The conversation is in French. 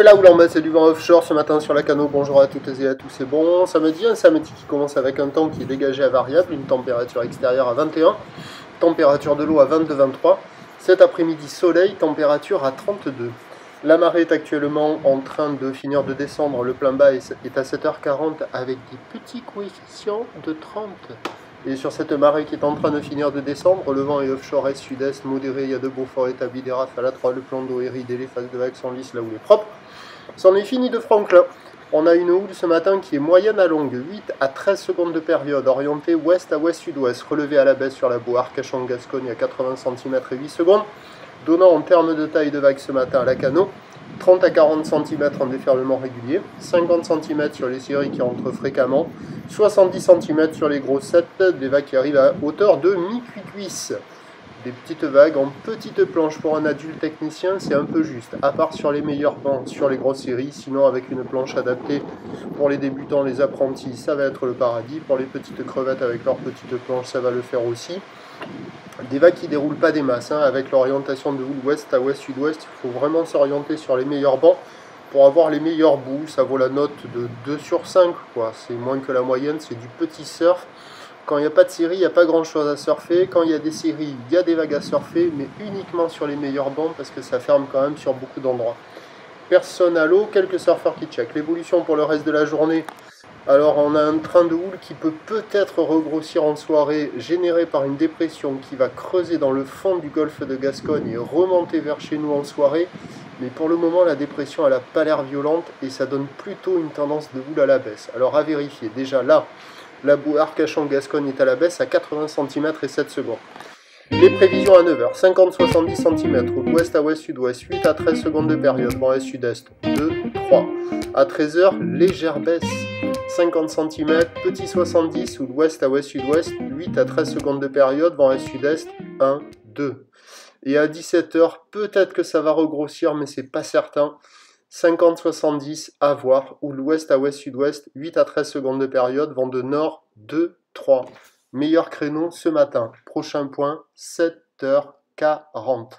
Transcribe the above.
Et là où l'on met, c'est du vent offshore ce matin sur la Cano. Bonjour à toutes et à tous, c'est bon samedi. Un samedi qui commence avec un temps qui est dégagé à variable, une température extérieure à 21, température de l'eau à 22-23. Cet après-midi, soleil, température à 32. La marée est actuellement en train de finir de descendre. Le plein bas est à 7h40 avec des petits coefficients de 30. Et sur cette marée qui est en train de finir de descendre, le vent est offshore est sud-est, modéré, il y a de beaux forts établis, des rafales à 3, le plan d'eau est ridé, les phases de vagues sont lisses là où il est propre. C'en est fini de Franklin. On a une houle ce matin qui est moyenne à longue, 8 à 13 secondes de période, orientée ouest à ouest-sud-ouest, relevée à la baisse sur la baie Arcachon-Gascogne à 80 cm et 8 secondes, donnant en termes de taille de vague ce matin à la Cano, 30 à 40 cm en déferlement régulier, 50 cm sur les séries qui rentrent fréquemment, 70 cm sur les grosses 7, des vagues qui arrivent à hauteur de mi-cuisse. Des petites vagues en petites planches pour un adulte technicien, c'est un peu juste, à part sur les meilleurs bancs, sur les grosses séries, sinon avec une planche adaptée pour les débutants, les apprentis, ça va être le paradis. Pour les petites crevettes avec leurs petites planches, ça va le faire aussi. Des vagues qui ne déroulent pas des masses, avec l'orientation de houle ouest à ouest-sud-ouest, il faut vraiment s'orienter sur les meilleurs bancs pour avoir les meilleurs bouts. Ça vaut la note de 2 sur 5, quoi. C'est moins que la moyenne, c'est du petit surf. Quand il n'y a pas de série, il n'y a pas grand chose à surfer. Quand il y a des séries, il y a des vagues à surfer, mais uniquement sur les meilleurs bancs parce que ça ferme quand même sur beaucoup d'endroits. Personne à l'eau, quelques surfeurs qui checkent. L'évolution pour le reste de la journée. Alors on a un train de houle qui peut peut-être regrossir en soirée, généré par une dépression qui va creuser dans le fond du golfe de Gascogne et remonter vers chez nous en soirée. Mais pour le moment, la dépression elle n'a pas l'air violente et ça donne plutôt une tendance de houle à la baisse. Alors à vérifier, déjà là, la boue Arcachon-Gascogne est à la baisse à 80 cm et 7 secondes. Les prévisions à 9h, 50-70 cm, ouest à ouest-sud-ouest, 8 à 13 secondes de période, vent est-sud-est, 2, 3. À 13h, légère baisse, 50 cm, petit 70, ou l'ouest à ouest-sud-ouest, 8 à 13 secondes de période, vent est-sud-est, 1, 2. Et à 17h, peut-être que ça va regrossir, mais c'est pas certain. 50-70 à voir, ou l'ouest à ouest-sud-ouest, 8 à 13 secondes de période, vent de nord, 2, 3. Meilleur créneau ce matin. Prochain point, 7h40.